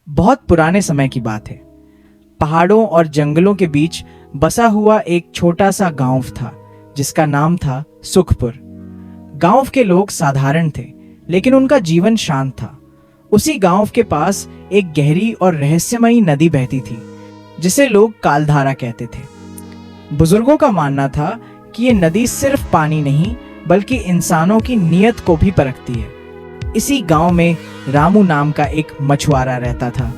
बहुत पुराने समय की बात है। पहाड़ों और जंगलों के बीच बसा हुआ एक छोटा सा गांव था जिसका नाम था सुखपुर। गांव के लोग साधारण थे लेकिन उनका जीवन शांत था। उसी गांव के पास एक गहरी और रहस्यमयी नदी बहती थी जिसे लोग कालधारा कहते थे। बुजुर्गों का मानना था कि ये नदी सिर्फ पानी नहीं बल्कि इंसानों की नीयत को भी परखती है। इसी गांव में रामू नाम का एक मछुआरा रहता था।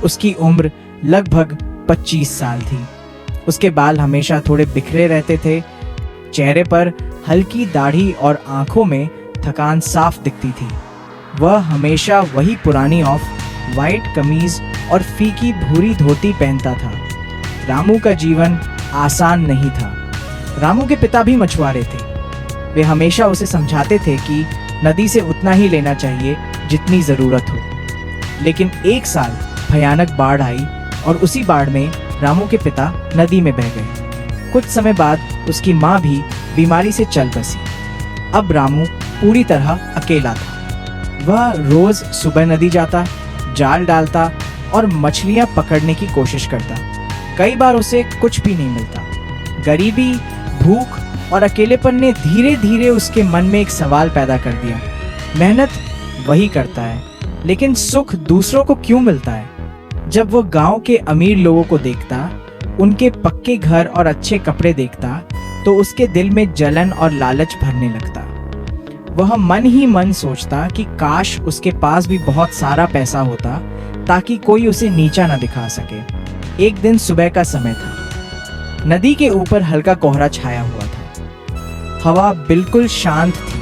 उसकी उम्र लगभग 25 साल थी। उसके बाल हमेशा थोड़े बिखरे रहते थे। चेहरे पर हल्की दाढ़ी और आंखों में थकान साफ दिखती थी। वह हमेशा वही पुरानी ऑफ वाइट कमीज और फीकी भूरी धोती पहनता था। रामू का जीवन आसान नहीं था। रामू के पिता भी मछुआरे थे। वे हमेशा उसे समझाते थे कि नदी से उतना ही लेना चाहिए जितनी जरूरत हो। लेकिन एक साल भयानक बाढ़ आई और उसी बाढ़ में रामू के पिता नदी में बह गए। कुछ समय बाद उसकी माँ भी बीमारी से चल बसी। अब रामू पूरी तरह अकेला था। वह रोज सुबह नदी जाता, जाल डालता और मछलियां पकड़ने की कोशिश करता। कई बार उसे कुछ भी नहीं मिलता। गरीबी, भूख और अकेलेपन ने धीरे धीरे उसके मन में एक सवाल पैदा कर दिया। मेहनत वही करता है लेकिन सुख दूसरों को क्यों मिलता है? जब वह गांव के अमीर लोगों को देखता, उनके पक्के घर और अच्छे कपड़े देखता तो उसके दिल में जलन और लालच भरने लगता। वह मन ही मन सोचता कि काश उसके पास भी बहुत सारा पैसा होता ताकि कोई उसे नीचा न दिखा सके। एक दिन सुबह का समय था। नदी के ऊपर हल्का कोहरा छाया हुआ था। हवा बिल्कुल शांत थी।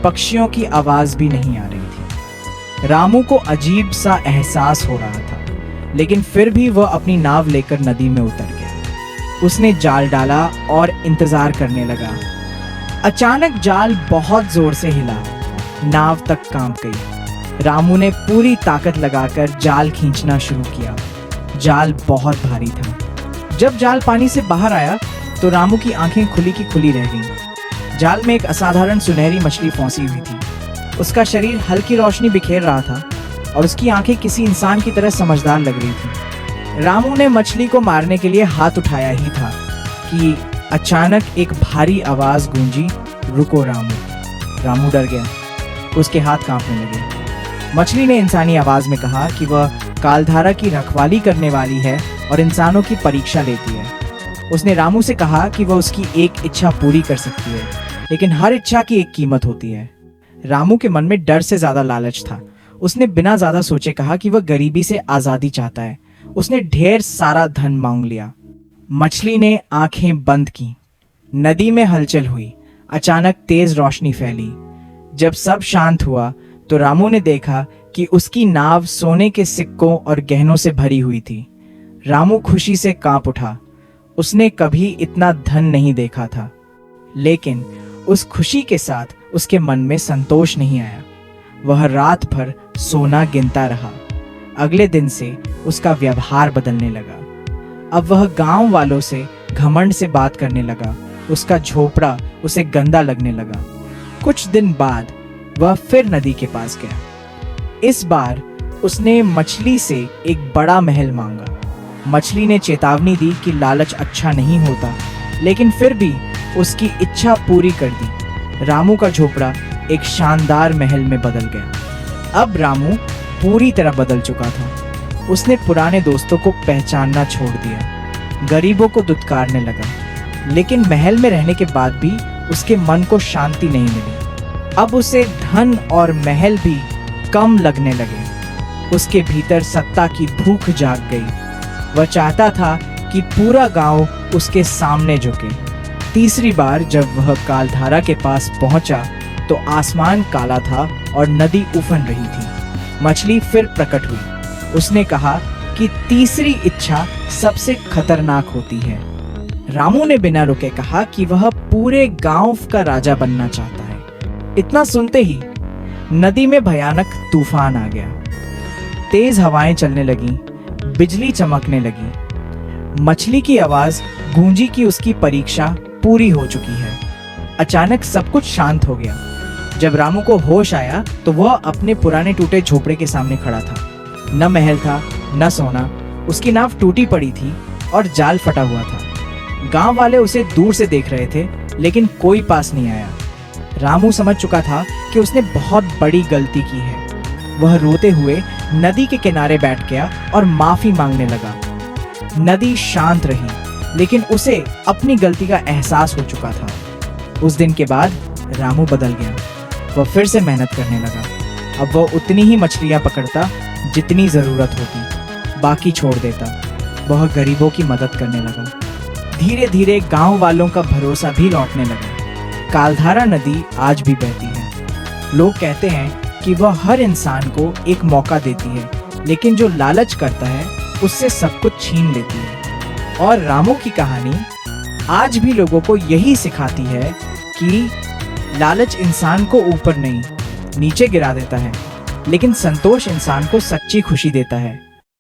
पक्षियों की आवाज भी नहीं आ रही थी। रामू को अजीब सा एहसास हो रहा था लेकिन फिर भी वह अपनी नाव लेकर नदी में उतर गया। उसने जाल डाला और इंतजार करने लगा। अचानक जाल बहुत जोर से हिला। नाव तक कांप गई। रामू ने पूरी ताकत लगाकर जाल खींचना शुरू किया। जाल बहुत भारी था। जब जाल पानी से बाहर आया तो रामू की आंखें खुली की खुली रह गईं। जाल में एक असाधारण सुनहरी मछली फंसी हुई थी। उसका शरीर हल्की रोशनी बिखेर रहा था और उसकी आंखें किसी इंसान की तरह समझदार लग रही थी। रामू ने मछली को मारने के लिए हाथ उठाया ही था कि अचानक एक भारी आवाज गूंजी, रुको रामू। रामू डर गया। उसके हाथ कांपने लगे। मछली ने इंसानी आवाज में कहा कि वह कालधारा की रखवाली करने वाली है और इंसानों की परीक्षा लेती है। उसने रामू से कहा कि वह उसकी एक इच्छा पूरी कर सकती है लेकिन हर इच्छा की एक कीमत होती है। रामू के मन में डर से ज्यादा लालच था। उसने बिना ज्यादा सोचे कहा कि वह गरीबी से आजादी चाहता है। उसने ढेर सारा धन मांग लिया। मछली ने आंखें बंद की। नदी में हलचल हुई। अचानक तेज रोशनी फैली। जब सब शांत हुआ तो रामू ने देखा कि उसकी नाव सोने के सिक्कों और गहनों से भरी हुई थी। रामू खुशी से कांप उठा। उसने कभी इतना धन नहीं देखा था लेकिन उस खुशी के साथ उसके मन में संतोष नहीं आया। वह रात भर सोना गिनता रहा। अगले दिन से उसका व्यवहार बदलने लगा। अब वह गांव वालों से घमंड से बात करने लगा। उसका झोपड़ा उसे गंदा लगने लगा। कुछ दिन बाद वह फिर नदी के पास गया। इस बार उसने मछली से एक बड़ा महल मांगा। मछली ने चेतावनी दी कि लालच अच्छा नहीं होता लेकिन फिर भी उसकी इच्छा पूरी कर दी। रामू का झोपड़ा एक शानदार महल में बदल गया। अब रामू पूरी तरह बदल चुका था। उसने पुराने दोस्तों को पहचानना छोड़ दिया। गरीबों को दुत्कारने लगा लेकिन महल में रहने के बाद भी उसके मन को शांति नहीं मिली। अब उसे धन और महल भी कम लगने लगे। उसके भीतर सत्ता की भूख जाग गई। वह चाहता था कि पूरा गांव उसके सामने झुके। तीसरी बार जब वह कालधारा के पास पहुंचा तो आसमान काला था और नदी उफन रही थी। मछली फिर प्रकट हुई। उसने कहा कि तीसरी इच्छा सबसे खतरनाक होती है। रामू ने बिना रुके कहा कि वह पूरे गांव का राजा बनना चाहता है। इतना सुनते ही नदी में भयानक तूफान आ गया। तेज हवाएं चलने लगीं। बिजली चमकने लगी। मछली की आवाज गूंजी कि उसकी परीक्षा पूरी हो चुकी है। अचानक सब कुछ शांत हो गया। जब रामू को होश आया तो वह अपने पुराने टूटे झोपड़े के सामने खड़ा था। न महल था न सोना, उसकी नाव टूटी पड़ी थी और जाल फटा हुआ था। गांव वाले उसे दूर से देख रहे थे, लेकिन कोई पास नहीं आया। रामू समझ चुका था कि उसने बहुत बड़ी गलती की है। वह रोते हुए नदी के किनारे बैठ गया और माफी मांगने लगा। नदी शांत रही, लेकिन उसे अपनी गलती का एहसास हो चुका था। उस दिन के बाद रामू बदल गया। वह फिर से मेहनत करने लगा। अब वह उतनी ही मछलियां पकड़ता जितनी जरूरत होती, बाकी छोड़ देता। वह गरीबों की मदद करने लगा। धीरे धीरे गांव वालों का भरोसा भी लौटने लगा। कालधारा नदी आज भी बहती है। लोग कहते हैं कि वह हर इंसान को एक मौका देती है, लेकिन जो लालच करता है उससे सब कुछ छीन लेती है। और रामू की कहानी आज भी लोगों को यही सिखाती है कि लालच इंसान को ऊपर नहीं, नीचे गिरा देता है, लेकिन संतोष इंसान को सच्ची खुशी देता है।